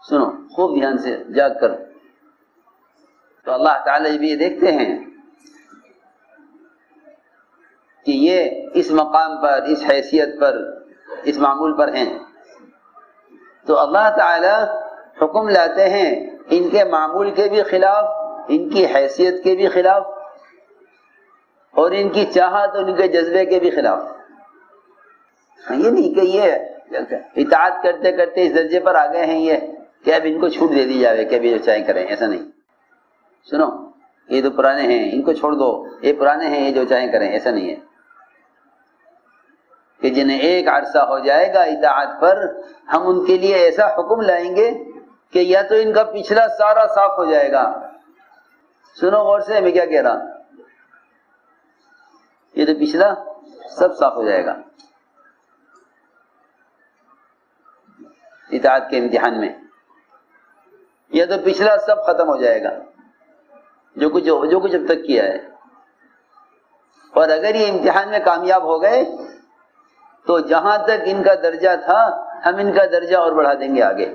سنو خوب دھیان سے جاگ کر. تو اللہ تعالیٰ بھی یہ دیکھتے ہیں کہ یہ اس مقام پر، اس حیثیت پر، اس معمول پر ہیں، تو اللہ تعالیٰ حکم لاتے ہیں ان کے معمول کے بھی خلاف، ان کی حیثیت کے بھی خلاف، اور ان کی چاہت اور ان کے جذبے کے بھی خلاف. یہ نہیں کہ یہ اطاعت کرتے کرتے اس درجے پر آ گئے ہیں یہ کہ اب ان کو چھوٹ دے دی جائے کہ ابھی جو چاہیں کریں، ایسا نہیں. سنو یہ تو پرانے ہیں ان کو چھوڑ دو، یہ پرانے ہیں یہ جو چاہیں کریں، ایسا نہیں ہے. کہ جنہیں ایک عرصہ ہو جائے گا اطاعت پر، ہم ان کے لیے ایسا حکم لائیں گے کہ یا تو ان کا پچھلا سارا صاف ہو جائے گا. سنو غور سے میں کیا کہہ رہا ہوں، یہ تو پچھلا سب صاف ہو جائے گا اطاعت کے امتحان میں، یا تو پچھلا سب ختم ہو جائے گا جو کچھ اب تک کیا ہے. اور اگر یہ امتحان میں کامیاب ہو گئے تو جہاں تک ان کا درجہ تھا ہم ان کا درجہ اور بڑھا دیں گے آگے.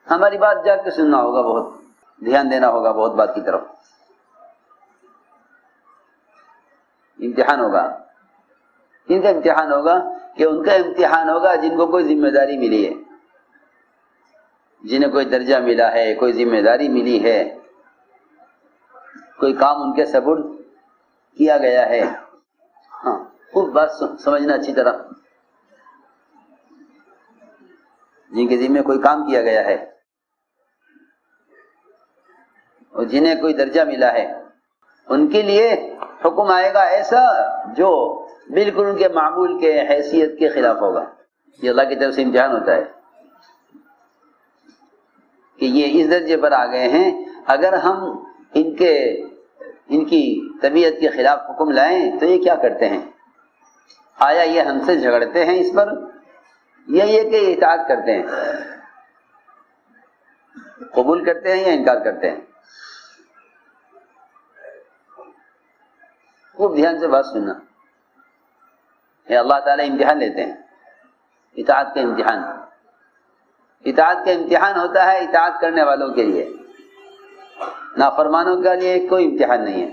ہماری بات جا کے سننا ہوگا، بہت دھیان دینا ہوگا بہت بات کی طرف. امتحان ہوگا، ان کا امتحان ہوگا کہ ان کا امتحان ہوگا جن کو کوئی ذمہ داری ملی ہے، جنہیں کوئی درجہ ملا ہے، کوئی ذمہ داری ملی ہے، کوئی کام ان کے سپرد کیا گیا ہے. ہاں خوب بات سمجھنا اچھی طرح. جن کے ذمہ کوئی کام کیا گیا ہے اور جنہیں کوئی درجہ ملا ہے، ان کے لیے حکم آئے گا ایسا جو بالکل ان کے معمول کے حیثیت کے خلاف ہوگا. یہ اللہ کی طرف سے امتحان ہوتا ہے کہ یہ اس درجے پر آ گئے ہیں، اگر ہم ان کی طبیعت کے خلاف حکم لائیں تو یہ کیا کرتے ہیں. آیا یہ ہم سے جھگڑتے ہیں اس پر، یا یہ کہ اطاعت کرتے ہیں، قبول کرتے ہیں یا انکار کرتے ہیں. خوب دھیان سے بات سننا. یہ اللہ تعالیٰ امتحان لیتے ہیں، اطاعت کا امتحان. اطاعت کا امتحان ہوتا ہے اطاعت کرنے والوں کے لیے، نافرمانوں کے لیے کوئی امتحان نہیں ہے.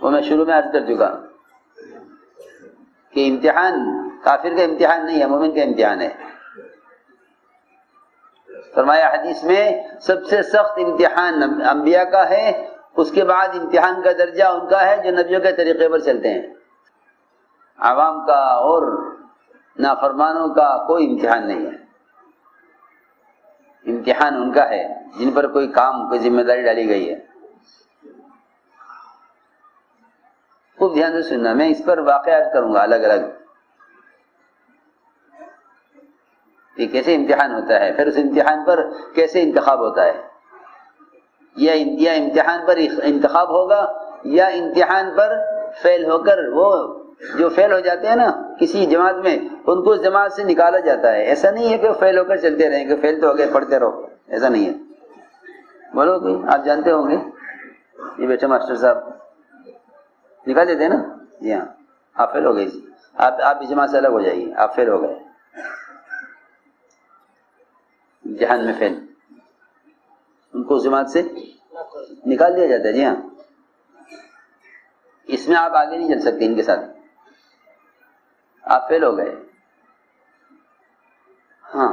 وہ میں شروع میں عرض کر چکا کہ امتحان کافر کا امتحان نہیں ہے، مومن کا امتحان ہے. فرمایا حدیث میں سب سے سخت امتحان انبیاء کا ہے، اس کے بعد امتحان کا درجہ ان کا ہے جو نبیوں کے طریقے پر چلتے ہیں. عوام کا اور نافرمانوں کا کوئی امتحان نہیں ہے. امتحان ان کا ہے جن پر کوئی کام، کوئی ذمہ داری ڈالی گئی ہے. خوب دھیان سے سننا، میں اس پر واقعات کروں گا الگ الگ کہ کیسے امتحان ہوتا ہے، پھر اس امتحان پر کیسے انتخاب ہوتا ہے. یا امتحان پر انتخاب ہوگا، یا امتحان پر فیل ہو کر، وہ جو فیل ہو جاتے ہیں نا کسی جماعت میں، ان کو اس جماعت سے نکالا جاتا ہے. ایسا نہیں ہے کہ وہ فیل ہو کر چلتے رہیں کہ فیل تو ہو گئے پڑھتے رہو، ایسا نہیں ہے. بولو کہ آپ جانتے ہوں گے یہ بیٹھے ماسٹر صاحب نکال دیتے ہیں نا، جی ہاں آپ فیل ہو گئے، آپ اس جماعت سے الگ ہو جائیے، آپ فیل ہو گئے امتحان میں فیل. ان کو اس جماعت سے نکال دیا جاتا ہے. جی ہاں اس میں آپ آگے نہیں چل سکتے، ان کے ساتھ آپ فیل ہو گئے. ہاں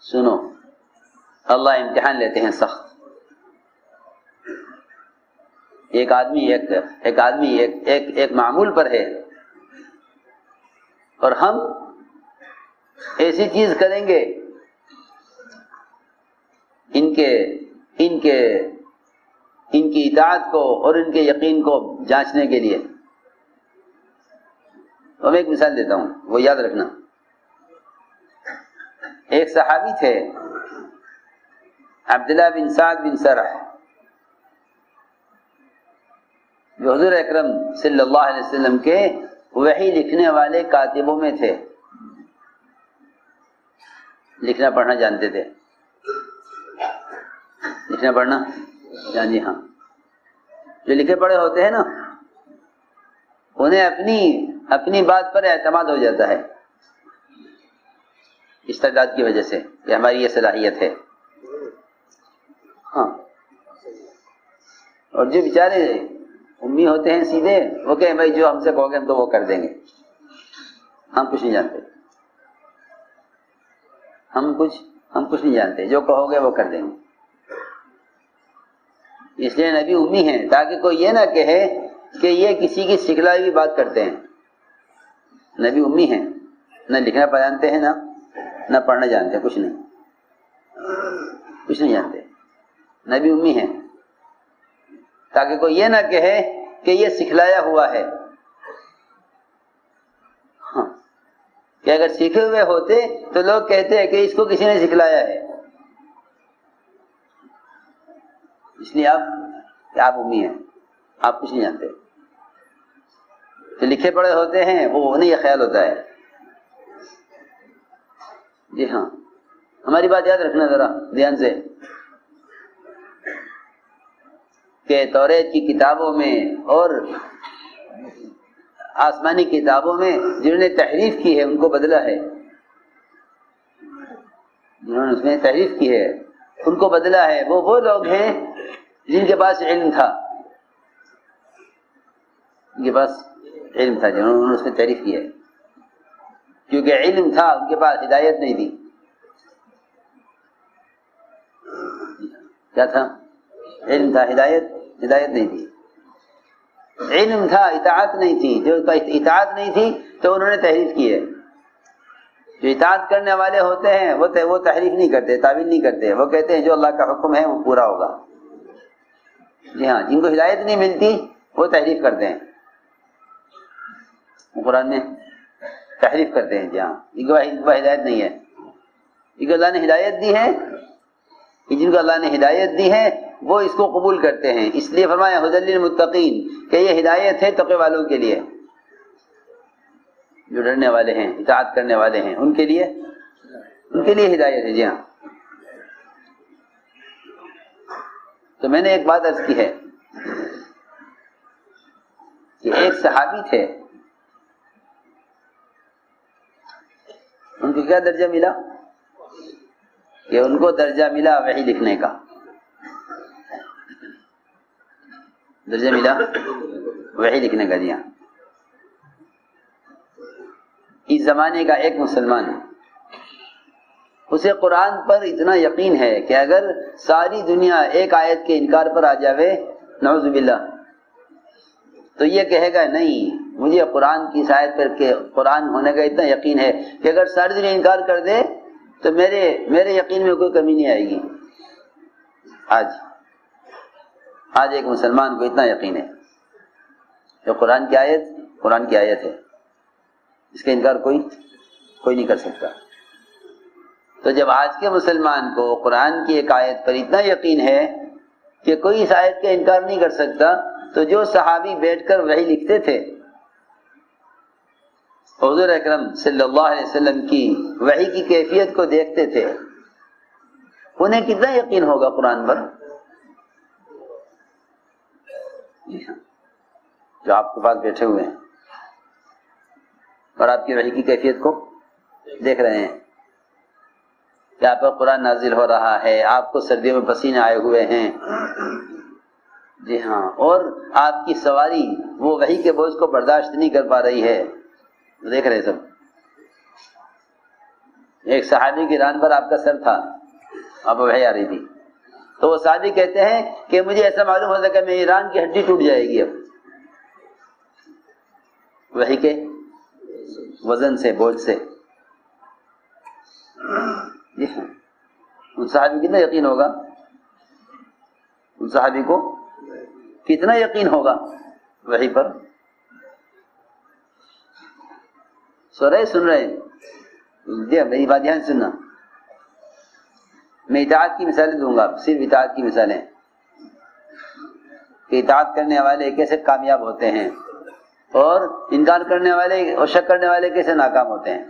سنو، اللہ امتحان لیتے ہیں سخت. ایک آدمی ایک معمول پر ہے، اور ہم ایسی چیز کریں گے ان کی اطاعت کو اور ان کے یقین کو جانچنے کے لیے. تو میں ایک مثال دیتا ہوں، وہ یاد رکھنا. ایک صحابی تھے عبداللہ بن سعد بن سرح، جو حضور اکرم صلی اللہ علیہ وسلم کے وحی لکھنے والے کاتبوں میں تھے. لکھنا پڑھنا جانتے تھے، لکھنا پڑھنا جی ہاں. جو لکھے پڑھے ہوتے ہیں نا انہیں اپنی بات پر اعتماد ہو جاتا ہے استعداد کی وجہ سے کہ ہماری یہ صلاحیت ہے. ہاں، اور جو بیچارے امی ہوتے ہیں سیدھے، وہ کہیں بھائی جو ہم سے کہو گے ہم تو وہ کر دیں گے، ہم کچھ نہیں جانتے، ہم کچھ نہیں جانتے، جو کہو گے وہ کر دیں گے. اس لیے نبی امی ہیں تاکہ کوئی یہ نہ کہے کہ یہ کسی کی سکھلائی ہوئی بات کرتے ہیں. نبی امی ہیں، نہ لکھنا جانتے ہیں نہ پڑھنا جانتے ہیں، کچھ نہیں جانتے. نبی امی ہیں تاکہ کوئی یہ نہ کہے کہ یہ سکھلایا ہوا ہے. ہاں، کہ اگر سیکھے ہوئے ہوتے تو لوگ کہتے ہیں کہ اس کو کسی نے سکھلایا ہے. اس لیے آپ امی ہیں، آپ کچھ نہیں جانتے. جو لکھے پڑھے ہوتے ہیں وہ انہیں یہ خیال ہوتا ہے. جی ہاں، ہماری بات یاد رکھنا ذرا دھیان سے کہ توریت کی کتابوں میں اور آسمانی کتابوں میں جنہوں نے تحریف کی ہے ان کو بدلا ہے. جنہوں نے اس میں تحریف کی ہے ان کو بدلا ہے. وہ لوگ ہیں جن کے پاس علم تھا، جنہوں نے اس میں تحریف کی ہے. کیونکہ علم تھا ان کے پاس، ہدایت نہیں تھی. کیا تھا؟ علم تھا، ہدایت نہیں تھی. علم تھا، اطاعت نہیں تھی. جو اطاعت نہیں تھی تو انہوں نے تحریف کی ہے. جو اطاعت کرنے والے ہوتے ہیں وہ تحریف نہیں کرتے، تعویل نہیں کرتے. وہ کہتے ہیں جو اللہ کا حکم ہے وہ پورا ہوگا. جی ہاں، جن کو ہدایت نہیں ملتی وہ تحریف کرتے ہیں. قرآن میں تحریف کرتے ہیں. جی ہاں، ان کو ہدایت نہیں ہے. جن کو اللہ نے ہدایت دی ہے، جن کو اللہ نے ہدایت دی ہے وہ اس کو قبول کرتے ہیں. اس لیے فرمایا ھدی للمتقین کہ یہ ہدایت ہے تقوی والوں کے لیے، جو ڈرنے والے ہیں، اطاعت کرنے والے ہیں، ان کے لیے ہدایت ہے. جی ہاں. تو میں نے ایک بات عرض کی ہے کہ ایک صحابی تھے، ان کو کیا درجہ ملا؟ کہ ان کو درجہ ملا وحی لکھنے کا. درجہ ملا وحی لکھنے کا. جی ہاں. اس زمانے کا ایک مسلمان اسے قرآن پر اتنا یقین ہے کہ اگر ساری دنیا ایک آیت کے انکار پر آ جاوے، نعوذ باللہ، تو یہ کہے گا نہیں، مجھے قرآن کی آیت پر کہ قرآن ہونے کا اتنا یقین ہے کہ اگر ساری دنیا انکار کر دے تو میرے یقین میں کوئی کمی نہیں آئے گی. آج ایک مسلمان کو اتنا یقین ہے کہ قرآن کی آیت ہے، اس کا انکار کوئی نہیں کر سکتا. تو جب آج کے مسلمان کو قرآن کی ایک آیت پر اتنا یقین ہے کہ کوئی اس آیت کا انکار نہیں کر سکتا، تو جو صحابی بیٹھ کر وحی لکھتے تھے، حضور اکرم صلی اللہ علیہ وسلم کی وحی کی کیفیت کو دیکھتے تھے، انہیں کتنا یقین ہوگا قرآن پر؟ جو آپ کے پاس بیٹھے ہوئے ہیں اور آپ کی وحی کی کیفیت کو دیکھ رہے ہیں کہ آپ پر قرآن نازل ہو رہا ہے، آپ کو سردیوں میں پسینے آئے ہوئے ہیں. جی ہاں، اور آپ کی سواری وہ وحی کے بوجھ کو برداشت نہیں کر پا رہی ہے. دیکھ رہے سب. ایک صحابی کی ران پر آپ کا سر تھا، آپ کو وحی آ رہی تھی، تو وہ صحابی کہتے ہیں کہ مجھے ایسا معلوم ہوتا کہ میری ران کی ہڈی ٹوٹ جائے گی اب، وحی کے وزن سے، بوجھ سے. ان صحابی کتنا یقین ہوگا؟ ان صحابی کو کتنا یقین ہوگا وحی پر؟ سن رہے ہیں؟ میری بات دھیان سننا. میں اطاعت کی مثالیں دوں گا، صرف اطاعت کی مثالیں، کہ اطاعت کرنے والے کیسے کامیاب ہوتے ہیں اور انکار کرنے والے اور شک کرنے والے کیسے ناکام ہوتے ہیں.